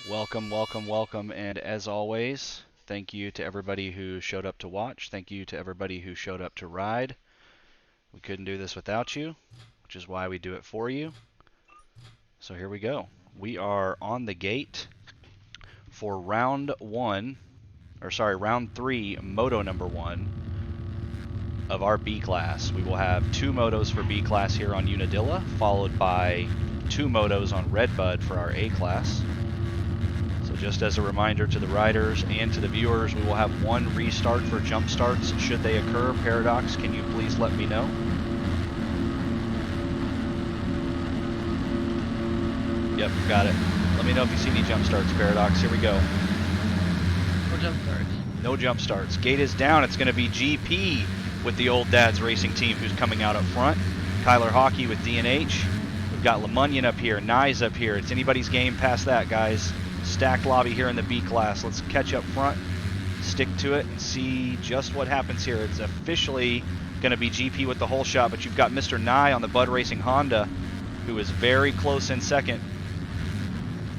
Welcome, welcome, welcome, and as always, thank you to everybody who showed up to watch. Thank you to everybody who showed up to ride. We couldn't do this without you, which is why we do it for you. So here we go. We are on the gate for round three, Moto number 1 of our B class. We will have 2 motos for B class here on Unadilla, followed by 2 motos on Redbud for our A class. So just as a reminder to the riders and to the viewers, we will have 1 restart for jump starts should they occur. Paradox, can you please let me know? Yep, got it. Let me know if you see any jump starts, Paradox. Here we go. No jump starts. No jump starts. Gate is down. It's going to be GP with the Old Dads Racing Team who's coming out up front. Kyler Hockey with DNH. We've got Lemunyon up here. Nye's up here. It's anybody's game past that, guys. Stacked lobby here in the B class. Let's catch up front, stick to it, and see just what happens here. It's officially going to be GP with the whole shot, but you've got Mr. Nye on the Bud Racing Honda, who is very close in second.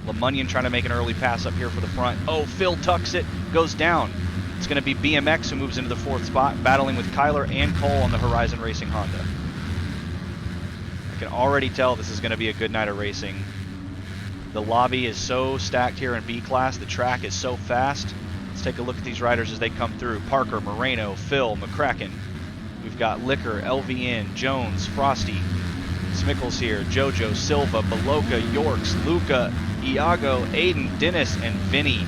Lemunyon trying to make an early pass up here for the front. Oh, Phil tucks it, goes down. It's going to be BMX who moves into the 4th spot, battling with Kyler and Cole on the Horizon Racing Honda. I can already tell this is going to be a good night of racing. The lobby is so stacked here in B class. The track is so fast. Let's take a look at these riders as they come through. Parker, Moreno, Phil, McCracken. We've got Liquor, LVN, Jones, Frosty, Smickles here, Jojo, Silva, Beloka, Yorks, Luca, Iago, Aiden, Dennis, and Vinny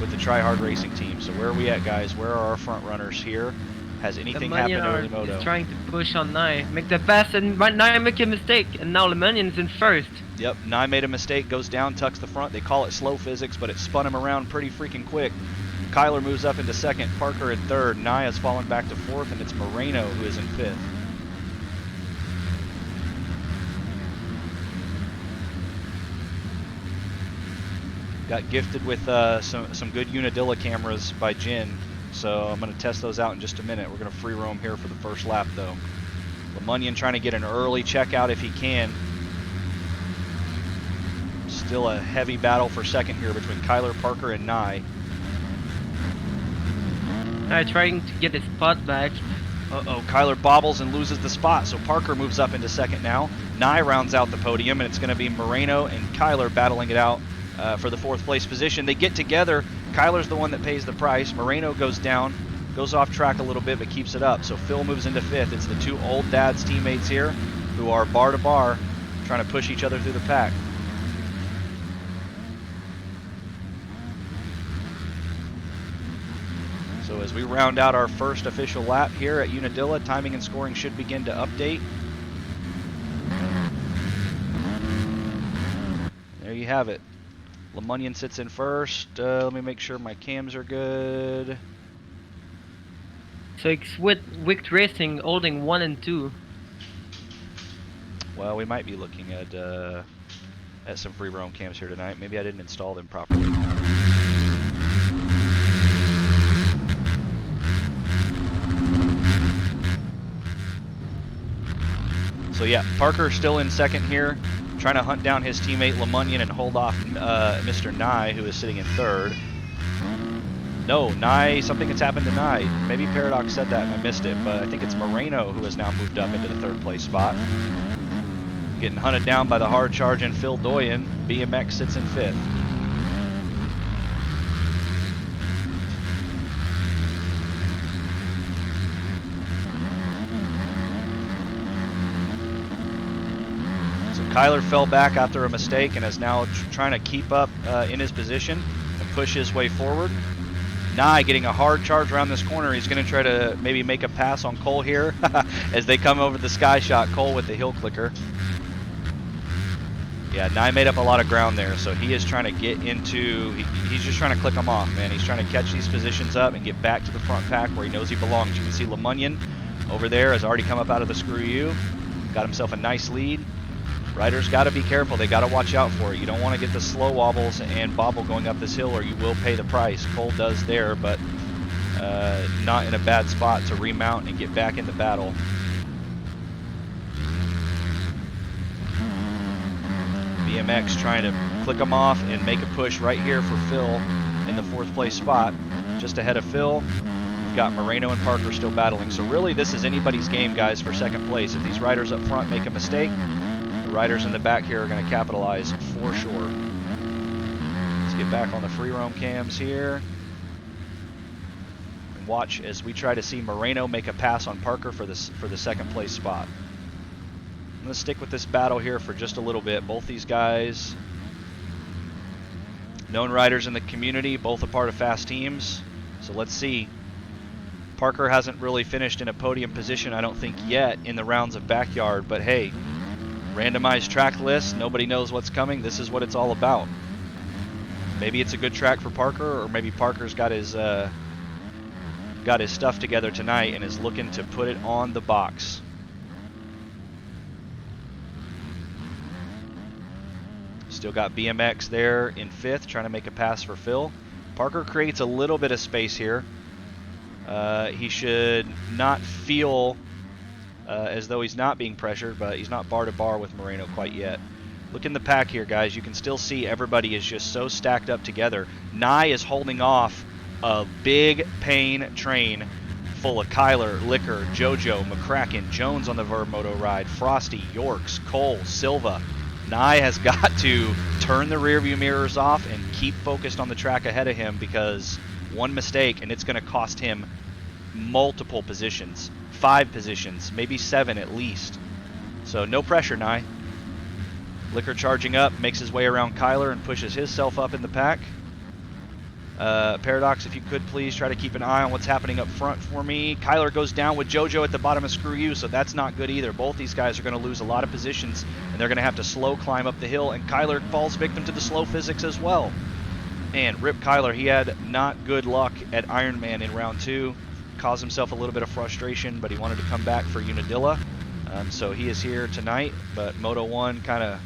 with the Try Hard Racing Team. So where are we at, guys? Where are our front runners here? Has anything happened in early moto? Is trying to push on Nye, make the pass, and Nye make a mistake, and now Lemunyon's in first. Yep, Nye made a mistake, goes down, tucks the front. They call it slow physics, but it spun him around pretty freaking quick. Kyler moves up into second, Parker in third, Nye has fallen back to 4th, and it's Moreno who is in 5th. Got gifted with some good Unadilla cameras by Jin, so I'm going to test those out in just a minute. We're going to free roam here for the first lap, though. Lemunyon trying to get an early checkout if he can. Still a heavy battle for second here between Kyler, Parker, and Nye. Nye trying to get his spot back. Uh-oh, Kyler bobbles and loses the spot, so Parker moves up into second now. Nye rounds out the podium, and it's going to be Moreno and Kyler battling it out for the 4th place position. They get together. Kyler's the one that pays the price. Moreno goes down, goes off track a little bit, but keeps it up. So Phil moves into 5th. It's the 2 Old Dads teammates here who are bar to bar trying to push each other through the pack. So as we round out our first official lap here at Unadilla, timing and scoring should begin to update. There you have it. Lemunyon sits in first. Let me make sure my cams are good. So it's with Wicked Racing holding 1 and 2. Well, we might be looking at some free roam cams here tonight. Maybe I didn't install them properly. So yeah, Parker still in second here, trying to hunt down his teammate Lemunyon and hold off Mr. Nye, who is sitting in third. No, Nye, something has happened to Nye. Maybe Paradox said that and I missed it, but I think it's Moreno who has now moved up into the 3rd place spot. Getting hunted down by the hard charging Phil Doyen. BMX sits in 5th. Kyler fell back after a mistake and is now trying to keep up in his position and push his way forward. Nye getting a hard charge around this corner. He's going to try to maybe make a pass on Cole here as they come over the sky shot. Cole with the hill clicker. Yeah, Nye made up a lot of ground there, so he is trying to get into, he's just trying to click them off, man. He's trying to catch these positions up and get back to the front pack where he knows he belongs. You can see Lemunyon over there has already come up out of the Screw U. Got himself a nice lead. Riders got to be careful. They got to watch out for it. You don't want to get the slow wobbles and bobble going up this hill or you will pay the price. Cole does there, but not in a bad spot to remount and get back into battle. BMX trying to click them off and make a push right here for Phil in the 4th place spot. Just ahead of Phil, we've got Moreno and Parker still battling. So really this is anybody's game, guys, for 2nd place. If these riders up front make a mistake, the riders in the back here are going to capitalize for sure. Let's get back on the free roam cams here. And watch as we try to see Moreno make a pass on Parker for the 2nd place spot. I'm going to stick with this battle here for just a little bit. Both these guys, known riders in the community, both a part of fast teams. So let's see. Parker hasn't really finished in a podium position, I don't think, yet in the rounds of backyard. But hey, randomized track list, nobody knows what's coming. This is what it's all about. Maybe it's a good track for Parker, or maybe Parker's got his stuff together tonight and is looking to put it on the box. Still got BMX there in 5th, trying to make a pass for Phil. Parker creates a little bit of space here. He should not feel as though he's not being pressured, but he's not bar to bar with Moreno quite yet. Look in the pack here, guys. You can still see everybody is just so stacked up together. Nye is holding off a big pain train full of Kyler, Liquor, JoJo, McCracken, Jones on the Moto ride, Frosty, Yorks, Cole, Silva. Nye has got to turn the rearview mirrors off and keep focused on the track ahead of him, because one mistake and it's going to cost him multiple positions, 5 positions, maybe 7 at least. So no pressure, Nye. Liquor charging up, makes his way around Kyler and pushes himself up in the pack. Paradox, if you could please try to keep an eye on what's happening up front for me. Kyler goes down with JoJo at the bottom of Screw You, so that's not good either. Both these guys are going to lose a lot of positions, and they're going to have to slow climb up the hill, and Kyler falls victim to the slow physics as well. And rip Kyler, he had not good luck at Ironman in round 2. Caused himself a little bit of frustration, but he wanted to come back for Unadilla. So he is here tonight, but Moto 1 kind of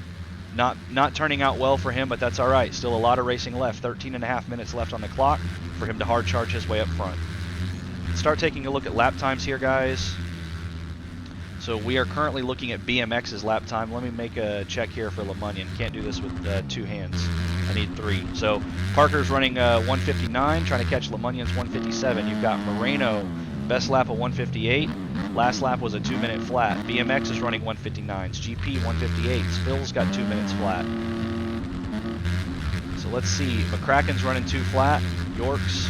not turning out well for him, but that's all right. Still a lot of racing left. 13.5 minutes left on the clock for him to hard charge his way up front. Let's start taking a look at lap times here, guys. So we are currently looking at BMX's lap time. Let me make a check here for LeMunion. Can't do this with 2 hands. I need 3. So Parker's running 159, trying to catch LeMunion's 157. You've got Moreno, best lap of 158. Last lap was a 2-minute flat. BMX is running 159s. GP 158s. Phil's got 2 minutes flat. So let's see. McCracken's running 2 flat. Yorks.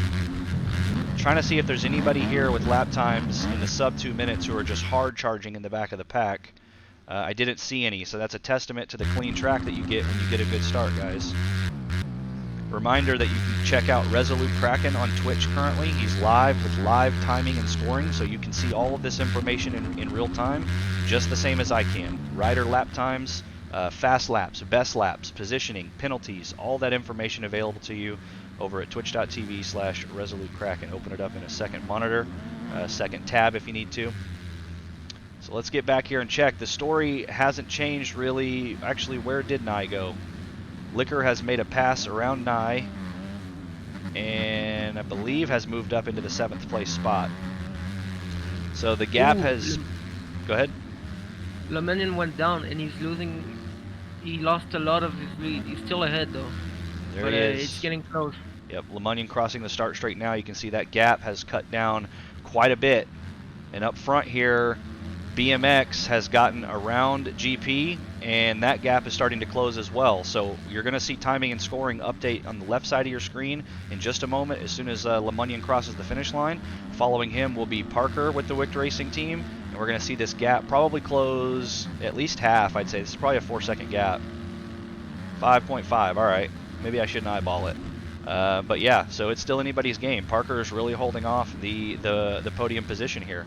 Trying to see if there's anybody here with lap times in the sub 2 minutes who are just hard charging in the back of the pack. I didn't see any, so that's a testament to the clean track that you get when you get a good start, guys. Reminder that you can check out Resolute Kraken on Twitch currently. He's live with live timing and scoring, so you can see all of this information in real time, just the same as I can. Rider lap times, fast laps, best laps, positioning, penalties, all that information available to you over at twitch.tv/Resolute Kraken. Open it up in a second monitor, second tab if you need to. So let's get back here and check. The story hasn't changed really. Actually, where did Nye go? Liquor has made a pass around Nye, and I believe has moved up into the 7th place spot. So the gap has... Go ahead. LeMunion went down and he's losing. He lost a lot of his lead. He's still ahead though. There he is. It's getting close. Yep, LeMunion crossing the start straight now. You can see that gap has cut down quite a bit. And up front here, BMX has gotten around GP, and that gap is starting to close as well. So you're going to see timing and scoring update on the left side of your screen in just a moment as soon as LeMunion crosses the finish line. Following him will be Parker with the Wicked Racing team, and we're going to see this gap probably close at least half, I'd say. This is probably a 4-second gap. 5.5, all right. Maybe I shouldn't eyeball it. But yeah, so it's still anybody's game. Parker is really holding off the podium position here.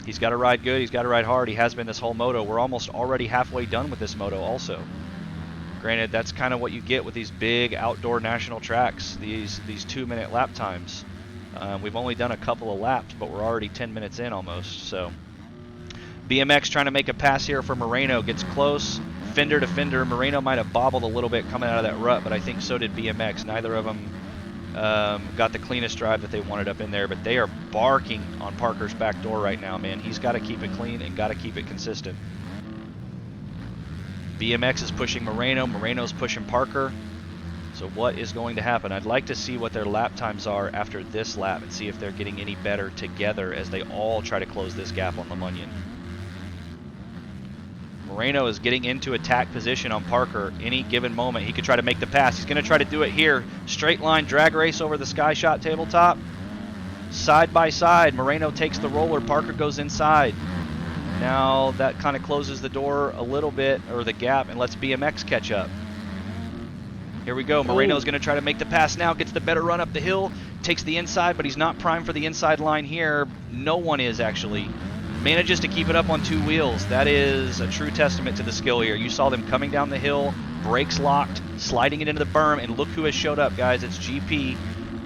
He's got to ride good. He's got to ride hard. He has been this whole moto. We're almost already halfway done with this moto also. Granted, that's kind of what you get with these big outdoor national tracks, these 2-minute lap times. We've only done a couple of laps, but we're already 10 minutes in almost. So BMX trying to make a pass here for Moreno. Gets close. Fender to fender. Moreno might have bobbled a little bit coming out of that rut, but I think so did BMX. Neither of them got the cleanest drive that they wanted up in there, but they are barking on Parker's back door right now, man. He's got to keep it clean and got to keep it consistent. BMX is pushing Moreno. Moreno's pushing Parker. So what is going to happen? I'd like to see what their lap times are after this lap and see if they're getting any better together as they all try to close this gap on LeMunion. Moreno is getting into attack position on Parker. Any given moment, he could try to make the pass. He's going to try to do it here. Straight line drag race over the Sky Shot tabletop. Side by side, Moreno takes the roller. Parker goes inside. Now that kind of closes the door a little bit, or the gap, and lets BMX catch up. Here we go. Moreno's going to try to make the pass now. Gets the better run up the hill. Takes the inside, but he's not primed for the inside line here. No one is, actually. Manages to keep it up on 2 wheels. That is a true testament to the skill here. You saw them coming down the hill, brakes locked, sliding it into the berm, and look who has showed up, guys. It's GP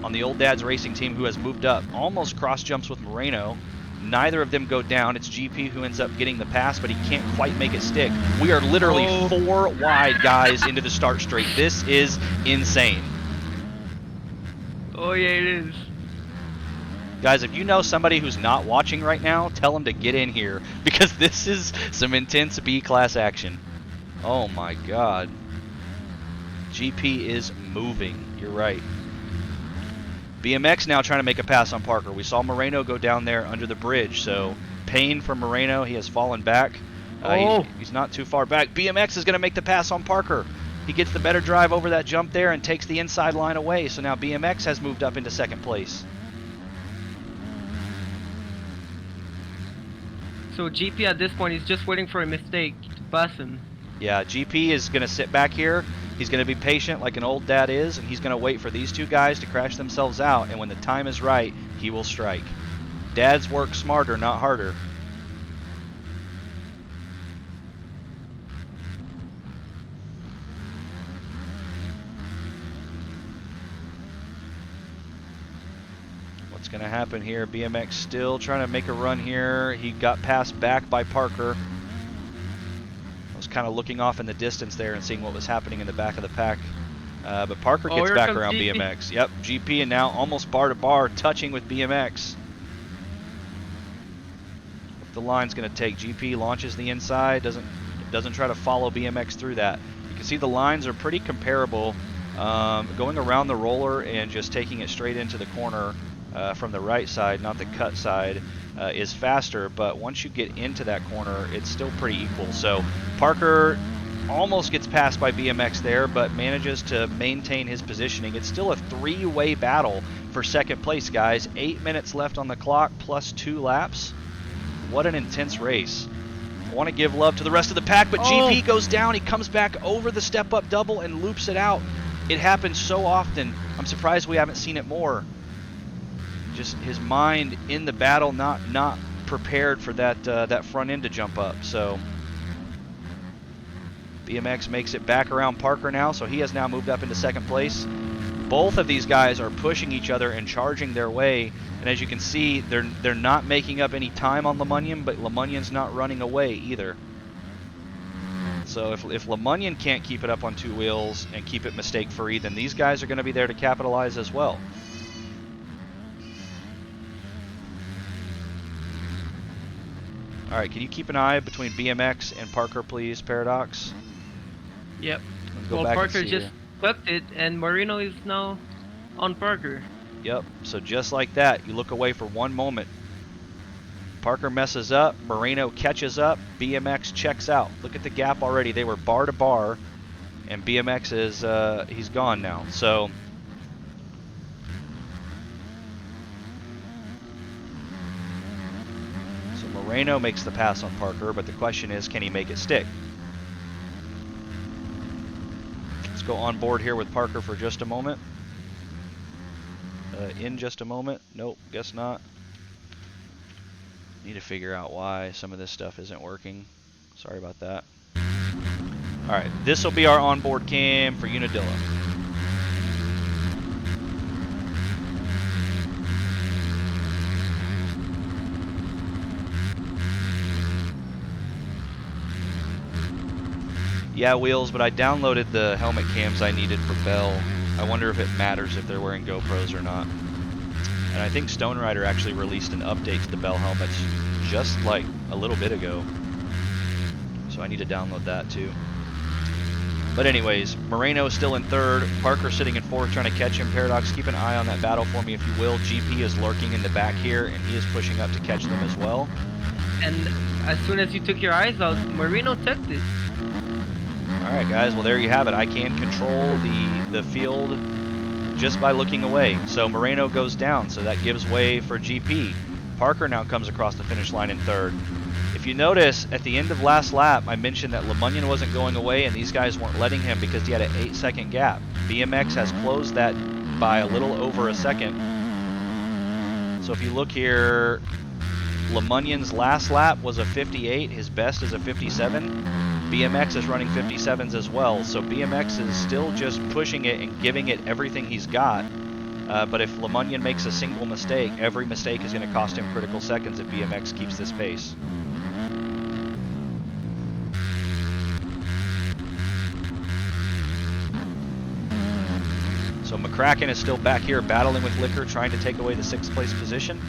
on the Old Dad's Racing team who has moved up. Almost cross jumps with Moreno. Neither of them go down. It's GP who ends up getting the pass, but he can't quite make it stick. We are literally 4 wide, guys, into the start straight. This is insane. Oh, yeah, it is. Guys, if you know somebody who's not watching right now, tell them to get in here, because this is some intense B-class action. Oh, my God. GP is moving. You're right. BMX now trying to make a pass on Parker. We saw Moreno go down there under the bridge, so pain for Moreno. He has fallen back. He's not too far back. BMX is going to make the pass on Parker. He gets the better drive over that jump there and takes the inside line away, so now BMX has moved up into 2nd place. So GP at this point is just waiting for a mistake to pass him. Yeah, GP is going to sit back here. He's going to be patient like an old dad is, and he's going to wait for these 2 guys to crash themselves out, and when the time is right, he will strike. Dads work smarter, not harder. What's going to happen here? BMX still trying to make a run here. He got passed back by Parker. Kind of looking off in the distance there and seeing what was happening in the back of the pack. But Parker gets back around GP. BMX. Yep, GP, and now almost bar to bar, touching with BMX. What the line's going to take? GP launches the inside, doesn't try to follow BMX through that. You can see the lines are pretty comparable. Going around the roller and just taking it straight into the corner from the right side, not the cut side, is faster, but once you get into that corner, it's still pretty equal. So Parker almost gets passed by BMX there, but manages to maintain his positioning. It's still a 3-way battle for 2nd place, guys. 8 minutes left on the clock, plus 2 laps. What an intense race. I want to give love to the rest of the pack, but GP goes down. He comes back over the step-up double and loops it out. It happens so often. I'm surprised we haven't seen it more. Just his mind in the battle, not prepared for that front end to jump up. So BMX makes it back around Parker now, so he has now moved up into 2nd place. Both of these guys are pushing each other and charging their way, and as you can see, they're not making up any time on LeMunion, but LeMunion's not running away either. So if LeMunion can't keep it up on 2 wheels and keep it mistake-free, then these guys are going to be there to capitalize as well. All right, can you keep an eye between BMX and Parker, please, Paradox? Yep. Well, Parker just swept it, and Moreno is now on Parker. Yep, so just like that, you look away for 1 moment. Parker messes up, Moreno catches up, BMX checks out. Look at the gap already. They were bar to bar, and BMX is, he's gone now. So Moreno makes the pass on Parker, but the question is, can he make it stick? Let's go on board here with Parker for just a moment. In just a moment. Nope, guess not. Need to figure out why some of this stuff isn't working. Sorry about that. Alright, this will be our onboard cam for Unadilla. Yeah, Wheels, but I downloaded the helmet cams I needed for Bell. I wonder if it matters if they're wearing GoPros or not. And I think Stone Rider actually released an update to the Bell helmets just like a little bit ago. So I need to download that too. But anyways, Moreno is still in third. Parker sitting in fourth, trying to catch him. Paradox, keep an eye on that battle for me if you will. GP is lurking in the back here, and he is pushing up to catch them as well. And as soon as you took your eyes out, Marino took this. All right, guys. Well, there you have it. I can control the field just by looking away. So Moreno goes down, so that gives way for GP. Parker now comes across the finish line in third. If you notice, at the end of last lap, I mentioned that LeMunion wasn't going away and these guys weren't letting him because he had an 8-second gap. BMX has closed that by a little over a second. So if you look here, LeMunion's last lap was a 58, his best is a 57. BMX is running 57s as well, so BMX is still just pushing it and giving it everything he's got. But if LeMunion makes a single mistake, every mistake is going to cost him critical seconds if BMX keeps this pace. So McCracken is still back here battling with Liquor, trying to take away the 6th place position.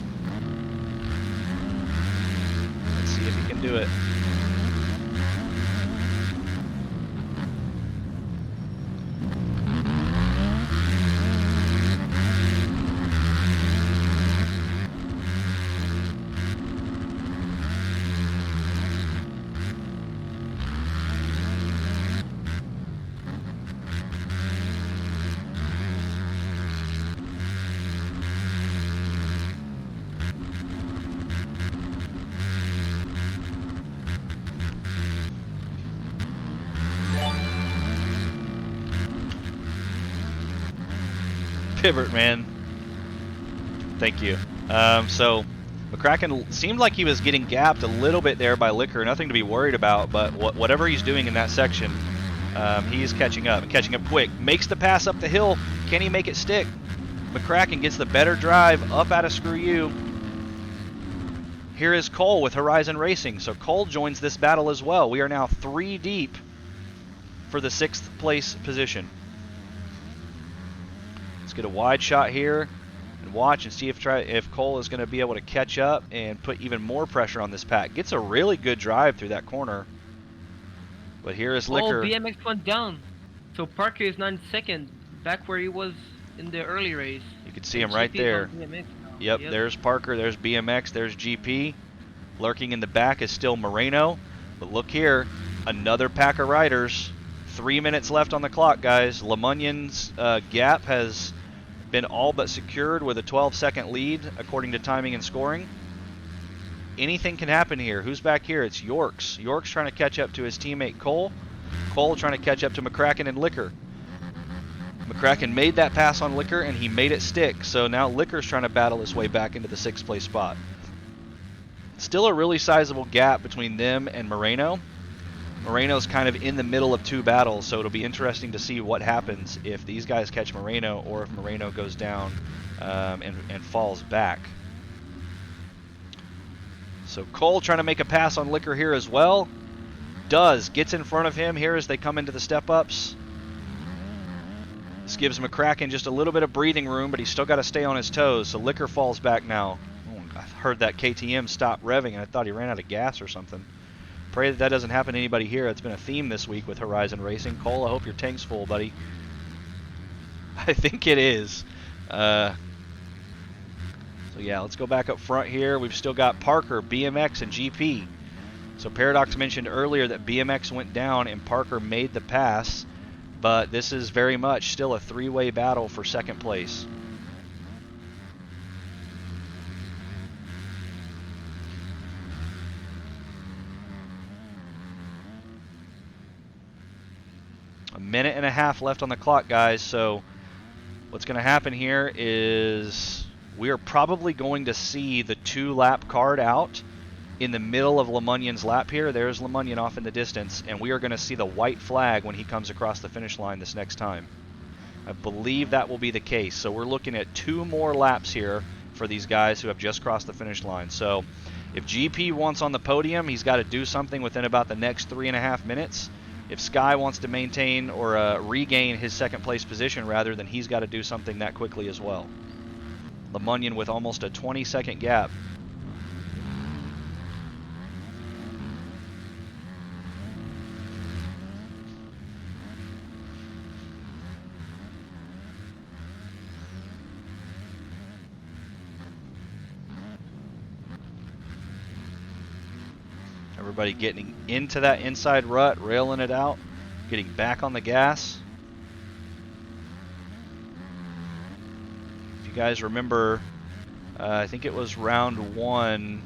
Let's see if he can do it. Pivot, man. Thank you. So McCracken seemed like he was getting gapped a little bit there by Liquor. Nothing to be worried about, but whatever he's doing in that section, he's catching up, and catching up quick. Makes the pass up the hill. Can he make it stick? McCracken gets the better drive up out of Screw You. Here is Cole with Horizon Racing. So Cole joins this battle as well. We are now 3 deep for the 6th place position. Let's get a wide shot here and watch and see if Cole is going to be able to catch up and put even more pressure on this pack. Gets a really good drive through that corner. But here is Liquor. Oh, BMX went down. So Parker is 9 second, back where he was in the early race. You can see him right there. Yep, there's Parker, there's BMX, there's GP. Lurking in the back is still Moreno. But look here, another pack of riders. 3 minutes left on the clock, guys. LeMunion's gap has been all but secured with a 12-second lead, according to timing and scoring. Anything can happen here. Who's back here? It's Yorks. Yorks trying to catch up to his teammate Cole. Cole trying to catch up to McCracken and Liquor. McCracken made that pass on Liquor, and he made it stick. So now Liquor's trying to battle his way back into the 6th place spot. Still a really sizable gap between them and Moreno. Moreno's kind of in the middle of 2 battles, so it'll be interesting to see what happens if these guys catch Moreno or if Moreno goes down and falls back. So Cole trying to make a pass on Liquor here as well. Gets in front of him here as they come into the step-ups. This gives McCracken just a little bit of breathing room, but he's still got to stay on his toes, so Liquor falls back now. Oh, I heard that KTM stop revving, and I thought he ran out of gas or something. Pray that doesn't happen to anybody here. It's been a theme this week with Horizon Racing. Cole, I hope your tank's full, buddy. I think it is. So yeah, let's go back up front here. We've still got Parker, BMX, and GP. So Paradox mentioned earlier that BMX went down and Parker made the pass, but this is very much still a 3-way battle for 2nd place. A minute and a half left on the clock, guys. So what's going to happen here is we are probably going to see the 2-lap card out in the middle of LeMunion's lap here. There's LeMunion off in the distance, and we are going to see the white flag when he comes across the finish line this next time. I believe that will be the case. So we're looking at 2 more laps here for these guys who have just crossed the finish line. So if GP wants on the podium, he's got to do something within about the next 3.5 minutes. If Sky wants to maintain or regain his 2nd place position rather, then he's got to do something that quickly as well. LeMunion with almost a 20-second gap. Everybody getting into that inside rut, railing it out, getting back on the gas. If you guys remember, I think it was round 1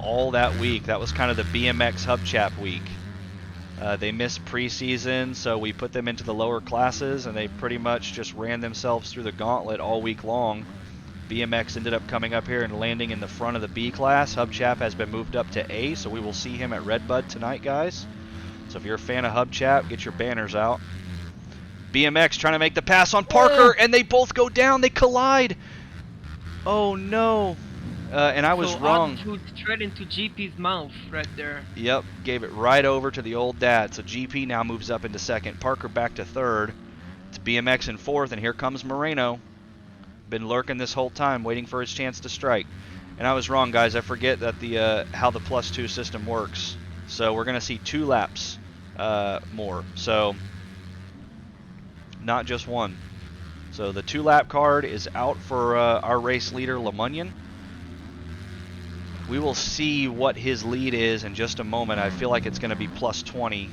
all that week. That was kind of the BMX Hub Chap week. They missed preseason, so we put them into the lower classes, and they pretty much just ran themselves through the gauntlet all week long. BMX ended up coming up here and landing in the front of the B class. Hub Chap has been moved up to A, so we will see him at Redbud tonight, guys. So if you're a fan of Hub Chap, get your banners out. BMX trying to make the pass on Parker, and they both go down. They collide. Oh, no. And I was wrong. Straight into GP's mouth right there. Yep, gave it right over to the old dad. So GP now moves up into second. Parker back to third. It's BMX in fourth, and here comes Moreno. Been lurking this whole time, waiting for his chance to strike. And I was wrong, guys. I forget that the how the +2 system works. So we're going to see 2 laps more. So not just 1. So the 2-lap card is out for our race leader, Lemunyon. We will see what his lead is in just a moment. I feel like it's going to be +20.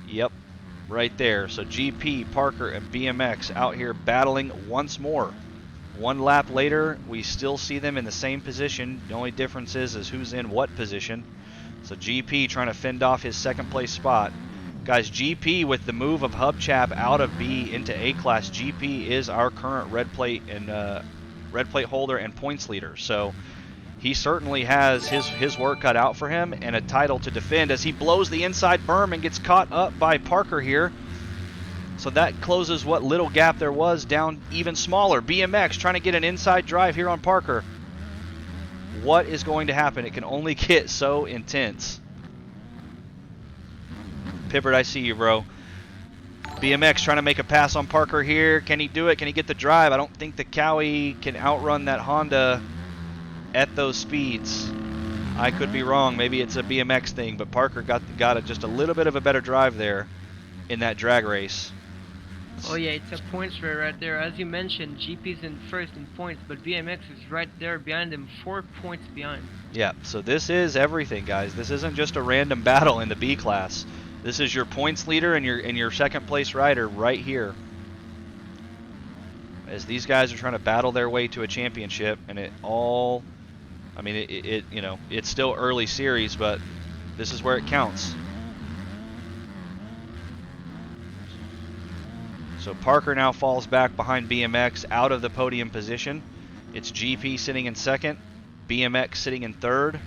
Yep, right there. So GP, Parker, and BMX out here battling once more. 1 lap later, we still see them in the same position. The only difference is who's in what position. So GP trying to fend off his second place spot. Guys, GP with the move of Hub Chap out of B into A class, GP is our current red plate holder and points leader. So he certainly has his work cut out for him and a title to defend as he blows the inside berm and gets caught up by Parker here. So that closes what little gap there was down even smaller. BMX trying to get an inside drive here on Parker. What is going to happen? It can only get so intense. Pippert, I see you, bro. BMX trying to make a pass on Parker here. Can he do it? Can he get the drive? I don't think the Cowie can outrun that Honda at those speeds. I could be wrong. Maybe it's a BMX thing, but Parker got just a little bit of a better drive there in that drag race. Oh yeah, it's a points race right there. As you mentioned, GP's in first in points, but BMX is right there behind him, 4 points behind. Yeah, so this is everything, guys. This isn't just a random battle in the B class. This is your points leader and your second place rider right here. As these guys are trying to battle their way to a championship, and it all, I mean, it you know, it's still early series, but this is where it counts. So Parker now falls back behind BMX out of the podium position. It's GP sitting in second, BMX sitting in third,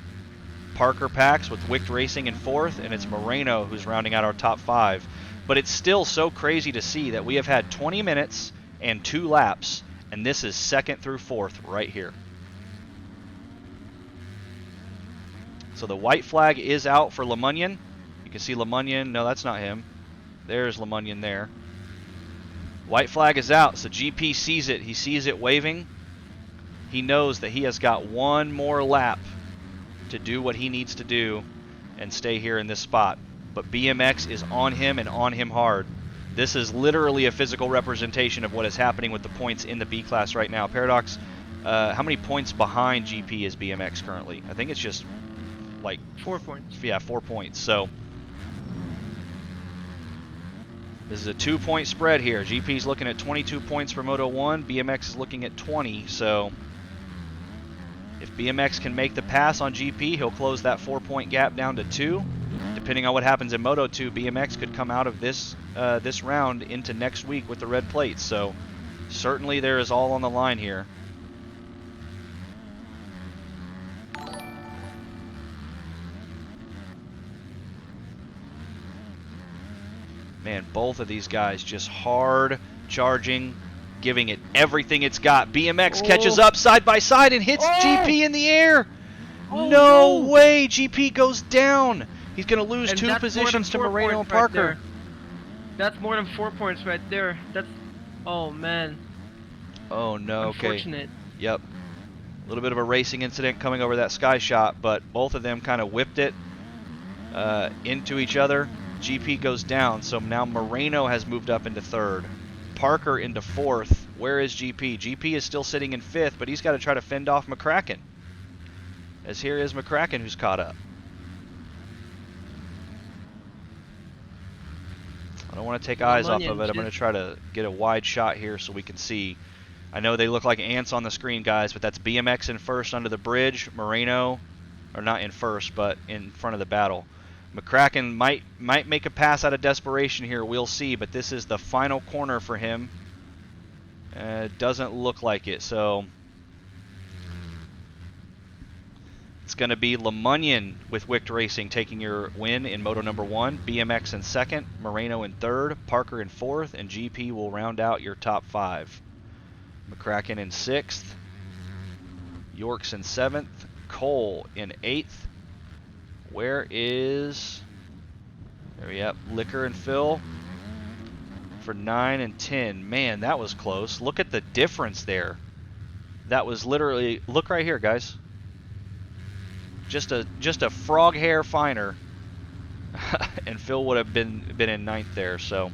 Parker packs with Wicked Racing in fourth, and it's Moreno who's rounding out our top 5. But it's still so crazy to see that we have had 20 minutes and 2 laps, and this is second through fourth right here. So the white flag is out for Lemunyon. You can see Lemunyon. No, that's not him. There's Lemunyon there. White flag is out, so GP sees it. He sees it waving. He knows that he has got 1 more lap to do what he needs to do and stay here in this spot. But BMX is on him and on him hard. This is literally a physical representation of what is happening with the points in the B class right now. Paradox, how many points behind GP is BMX currently? I think it's just like 4 points. Yeah, 4 points. So this is a 2-point spread here. GP's looking at 22 points for Moto 1. BMX is looking at 20. So if BMX can make the pass on GP, he'll close that 4-point gap down to 2. Depending on what happens in Moto 2, BMX could come out of this this round into next week with the red plates. So certainly there is all on the line here. Man, both of these guys just hard charging, giving it everything it's got. BMX catches up side by side and hits GP in the air. No way, GP goes down. He's going to lose 2 positions to Moreno and Parker. Right, that's more than 4 points right there. That's, oh man. Oh no, unfortunate. Okay. Yep. A little bit of a racing incident coming over that sky shot, but both of them kind of whipped it into each other. GP goes down, so now Moreno has moved up into third. Parker into fourth. Where is GP? GP is still sitting in fifth, but he's got to try to fend off McCracken. As here is McCracken who's caught up. don't want to take eyes off Lemonnian of it. I'm going to try to get a wide shot here so we can see. I know they look like ants on the screen, guys, but that's BMX in first under the bridge. Moreno, or not in first, but in front of the battle. McCracken might make a pass out of desperation here. We'll see, but this is the final corner for him. It doesn't look like it, so it's going to be Lemonnian with Wicked Racing taking your win in Moto number 1, BMX in second, Moreno in third, Parker in fourth, and GP will round out your top 5. McCracken in 6th, Yorks in 7th, Cole in 8th. Where is, there we have Liquor and Phil for 9 and 10. Man, that was close. Look at the difference there. That was literally, look right here, guys. Just a frog hair finer, and Phil would have been in 9th there. So